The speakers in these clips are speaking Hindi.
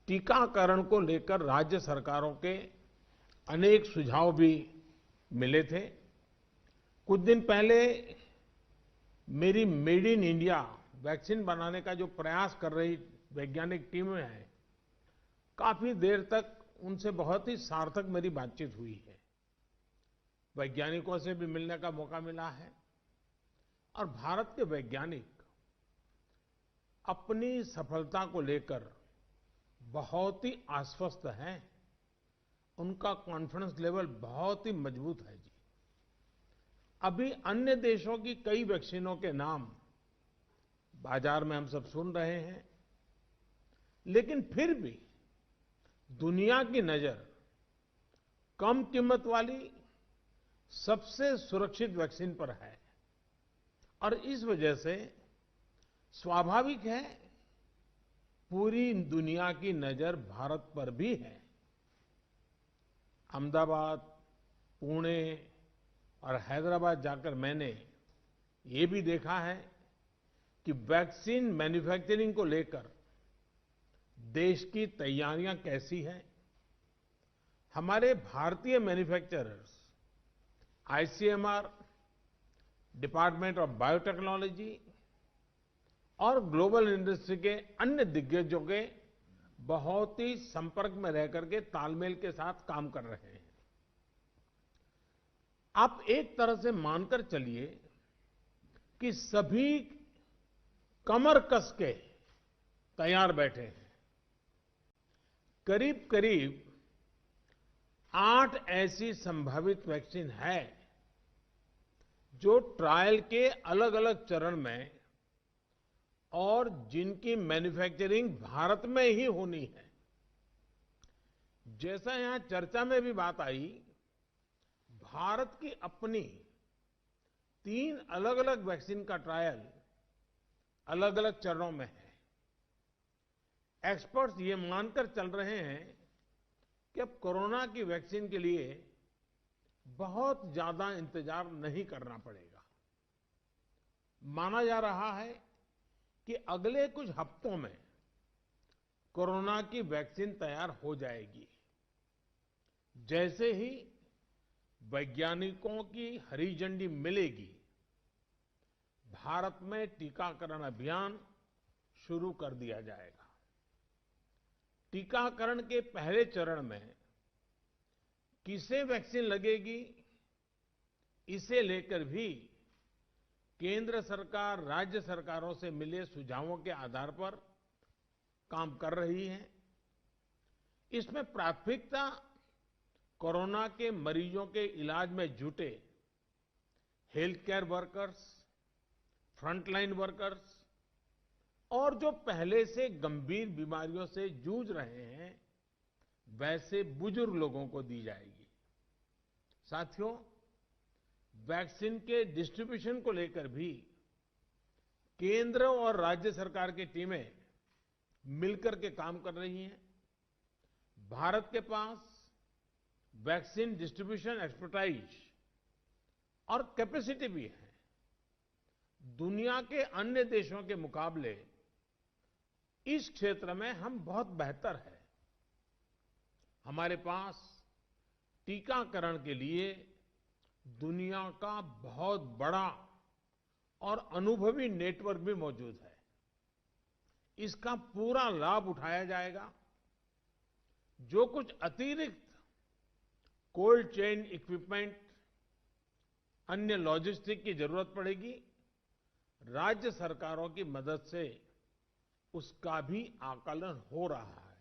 टीकाकरण को लेकर राज्य सरकारों के अनेक सुझाव भी मिले थे। कुछ दिन पहले मेरी मेड इन इंडिया वैक्सीन बनाने का जो प्रयास कर रही वैज्ञानिक टीमें हैं, काफी देर तक उनसे बहुत ही सार्थक मेरी बातचीत हुई है। वैज्ञानिकों से भी मिलने का मौका मिला है और भारत के वैज्ञानिक अपनी सफलता को लेकर बहुत ही आश्वस्त हैं। उनका कॉन्फिडेंस लेवल बहुत ही मजबूत है जी। अभी अन्य देशों की कई वैक्सीनों के नाम बाजार में हम सब सुन रहे हैं, लेकिन फिर भी दुनिया की नजर कम कीमत वाली सबसे सुरक्षित वैक्सीन पर है और इस वजह से स्वाभाविक है पूरी दुनिया की नजर भारत पर भी है। अहमदाबाद, पुणे और हैदराबाद जाकर मैंने ये भी देखा है कि वैक्सीन मैन्युफैक्चरिंग को लेकर देश की तैयारियां कैसी हैं। हमारे भारतीय manufacturers, ICMR, department of biotechnology और ग्लोबल इंडस्ट्री के अन्य दिग्गजों के बहुत ही संपर्क में रह करके तालमेल के साथ काम कर रहे हैं। आप एक तरह से मानकर चलिए कि सभी कमर कस के तैयार बैठे हैं। करीब करीब 8 ऐसी संभावित वैक्सीन है जो ट्रायल के अलग अलग चरण में और जिनकी मैन्युफैक्चरिंग भारत में ही होनी है। जैसा यहां चर्चा में भी बात आई, भारत की अपनी 3 अलग अलग वैक्सीन का ट्रायल अलग अलग चरणों में है। एक्सपर्ट्स ये मानकर चल रहे हैं कि अब कोरोना की वैक्सीन के लिए बहुत ज्यादा इंतजार नहीं करना पड़ेगा। माना जा रहा है कि अगले कुछ हफ्तों में कोरोना की वैक्सीन तैयार हो जाएगी। जैसे ही वैज्ञानिकों की हरी झंडी मिलेगी, भारत में टीकाकरण अभियान शुरू कर दिया जाएगा। टीकाकरण के पहले चरण में किसे वैक्सीन लगेगी, इसे लेकर भी केंद्र सरकार राज्य सरकारों से मिले सुझावों के आधार पर काम कर रही है। इसमें प्राथमिकता कोरोना के मरीजों के इलाज में जुटे health care workers, frontline workers और जो पहले से गंभीर बीमारियों से जूझ रहे हैं, वैसे बुजुर्ग लोगों को दी जाएगी। साथियों, वैक्सीन के डिस्ट्रीब्यूशन को लेकर भी केंद्र और राज्य सरकार की टीमें मिलकर के काम कर रही हैं। भारत के पास वैक्सीन डिस्ट्रीब्यूशन एक्सपर्टाइज और कैपेसिटी भी है। दुनिया के अन्य देशों के मुकाबले इस क्षेत्र में हम बहुत बेहतर हैं। हमारे पास टीकाकरण के लिए दुनिया का बहुत बड़ा और अनुभवी नेटवर्क भी मौजूद है। इसका पूरा लाभ उठाया जाएगा। जो कुछ अतिरिक्त कोल्ड चेन इक्विपमेंट, अन्य लॉजिस्टिक की जरूरत पड़ेगी, राज्य सरकारों की मदद से उसका भी आकलन हो रहा है।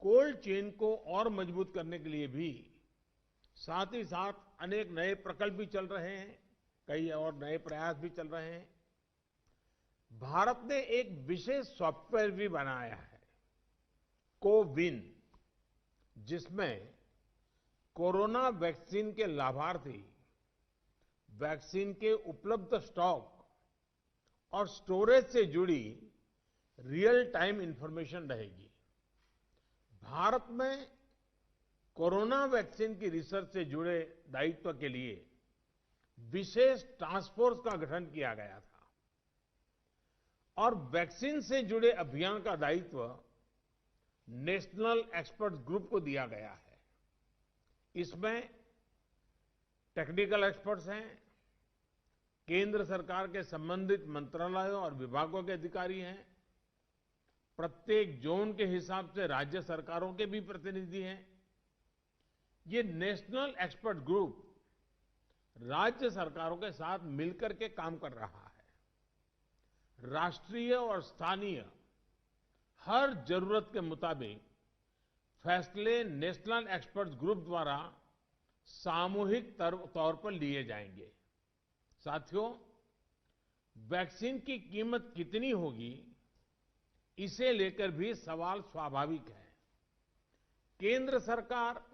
कोल्ड चेन को और मजबूत करने के लिए भी साथ ही साथ अनेक नए प्रकल्प भी चल रहे हैं, कई और नए प्रयास भी चल रहे हैं। भारत ने एक विशेष सॉफ्टवेयर भी बनाया है, कोविन, जिसमें कोरोना वैक्सीन के लाभार्थी वैक्सीन के उपलब्ध स्टॉक और स्टोरेज से जुड़ी रियल टाइम इंफॉर्मेशन रहेगी। भारत में कोरोना वैक्सीन की रिसर्च से जुड़े दायित्व के लिए विशेष टास्क फोर्स का गठन किया गया था और वैक्सीन से जुड़े अभियान का दायित्व नेशनल एक्सपर्ट ग्रुप को दिया गया है। इसमें टेक्निकल एक्सपर्ट्स हैं, केंद्र सरकार के संबंधित मंत्रालयों और विभागों के अधिकारी हैं, प्रत्येक जोन के हिसाब से राज्य सरकारों के भी प्रतिनिधि हैं। ये नेशनल एक्सपर्ट ग्रुप राज्य सरकारों के साथ मिलकर के काम कर रहा है। राष्ट्रीय और स्थानीय हर जरूरत के मुताबिक फैसले नेशनल एक्सपर्ट ग्रुप द्वारा सामूहिक तौर पर लिए जाएंगे। साथियों, वैक्सीन की कीमत कितनी होगी, इसे लेकर भी सवाल स्वाभाविक है। केंद्र सरकार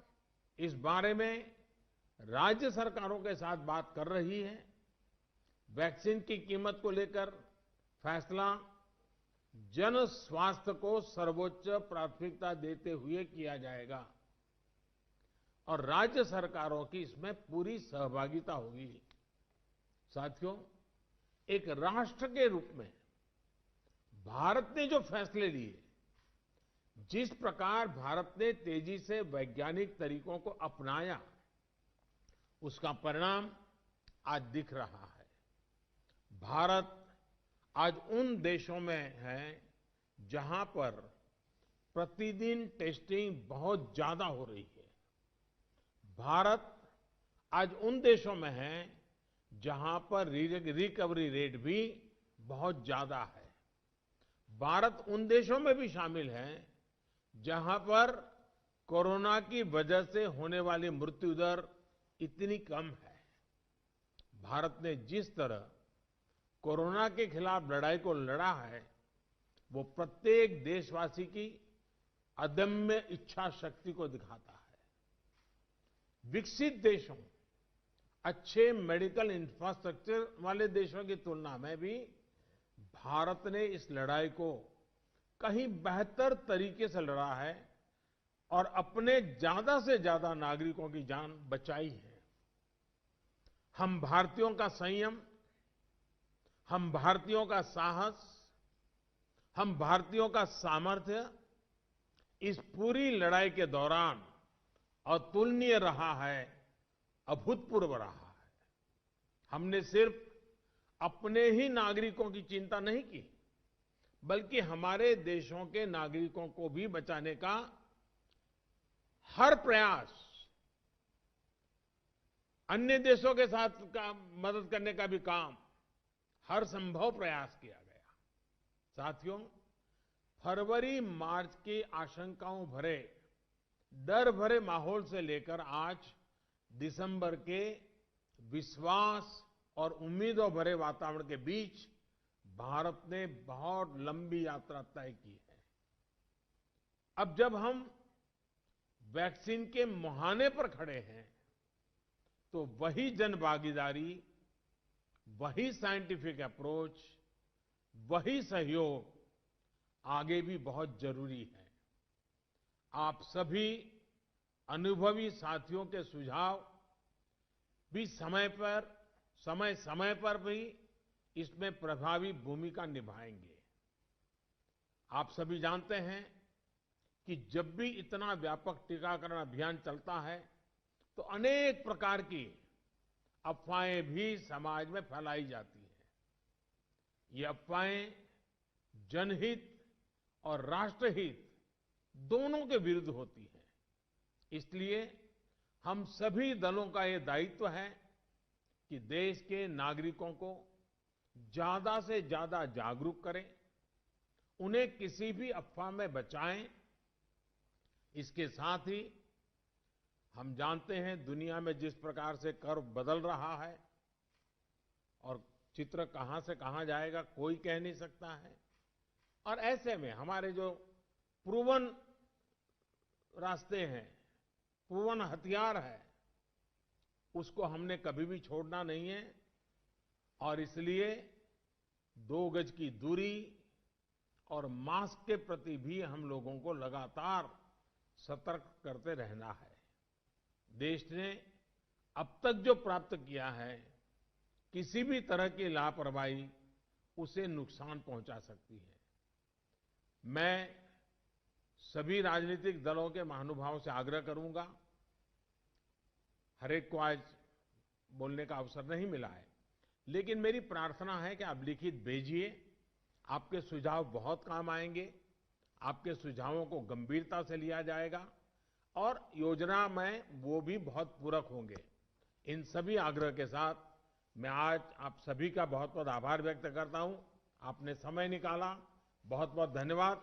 इस बारे में राज्य सरकारों के साथ बात कर रही है। वैक्सीन की कीमत को लेकर फैसला जन स्वास्थ्य को सर्वोच्च प्राथमिकता देते हुए किया जाएगा और राज्य सरकारों की इसमें पूरी सहभागिता होगी। साथियों, एक राष्ट्र के रूप में भारत ने जो फैसले लिए, जिस प्रकार भारत ने तेजी से वैज्ञानिक तरीकों को अपनाया, उसका परिणाम आज दिख रहा है। भारत आज उन देशों में है जहां पर प्रतिदिन टेस्टिंग बहुत ज्यादा हो रही है। भारत आज उन देशों में है जहां पर रिकवरी रेट भी बहुत ज्यादा है। भारत उन देशों में भी शामिल है जहां पर कोरोना की वजह से होने वाली मृत्यु दर इतनी कम है। भारत ने जिस तरह कोरोना के खिलाफ लड़ाई को लड़ा है, वो प्रत्येक देशवासी की अदम्य इच्छा शक्ति को दिखाता है। विकसित देशों, अच्छे मेडिकल इंफ्रास्ट्रक्चर वाले देशों की तुलना में भी भारत ने इस लड़ाई को कहीं बेहतर तरीके से लड़ा है और अपने ज्यादा से ज्यादा नागरिकों की जान बचाई है। हम भारतीयों का संयम, हम भारतीयों का साहस, हम भारतीयों का सामर्थ्य इस पूरी लड़ाई के दौरान अतुलनीय रहा है, अभूतपूर्व रहा है। हमने सिर्फ अपने ही नागरिकों की चिंता नहीं की, बल्कि हमारे देशों के नागरिकों को भी बचाने का हर प्रयास, अन्य देशों के साथ मदद करने का भी काम, हर संभव प्रयास किया गया। साथियों, फरवरी मार्च की आशंकाओं भरे, डर भरे माहौल से लेकर आज दिसंबर के विश्वास और उम्मीदों भरे वातावरण के बीच भारत ने बहुत लंबी यात्रा तय की है। अब जब हम वैक्सीन के मुहाने पर खड़े हैं, तो वही जन भागीदारी, वही साइंटिफिक अप्रोच, वही सहयोग आगे भी बहुत जरूरी है। आप सभी अनुभवी साथियों के सुझाव भी समय समय पर भी इसमें प्रभावी भूमिका निभाएंगे। आप सभी जानते हैं कि जब भी इतना व्यापक टीकाकरण अभियान चलता है, तो अनेक प्रकार की अफवाहें भी समाज में फैलाई जाती हैं। ये अफवाहें जनहित और राष्ट्रहित दोनों के विरुद्ध होती हैं। इसलिए हम सभी दलों का ये दायित्व है कि देश के नागरिकों को ज्यादा से ज्यादा जागरूक करें, उन्हें किसी भी अफवाह में बचाएं। इसके साथ ही हम जानते हैं दुनिया में जिस प्रकार से कर्व बदल रहा है और चित्र कहां से कहां जाएगा कोई कह नहीं सकता है। और ऐसे में हमारे जो प्रूवन रास्ते हैं, प्रूवन हथियार है, उसको हमने कभी भी छोड़ना नहीं है। और इसलिए 2 गज की दूरी और मास्क के प्रति भी हम लोगों को लगातार सतर्क करते रहना है। देश ने अब तक जो प्राप्त किया है, किसी भी तरह की लापरवाही उसे नुकसान पहुंचा सकती है। मैं सभी राजनीतिक दलों के महानुभावों से आग्रह करूंगा, हर एक को आज बोलने का अवसर नहीं मिला है, लेकिन मेरी प्रार्थना है कि आप लिखित भेजिए। आपके सुझाव बहुत काम आएंगे, आपके सुझावों को गंभीरता से लिया जाएगा और योजना में वो भी बहुत पूरक होंगे। इन सभी आग्रह के साथ मैं आज आप सभी का बहुत बहुत आभार व्यक्त करता हूं। आपने समय निकाला, बहुत बहुत धन्यवाद।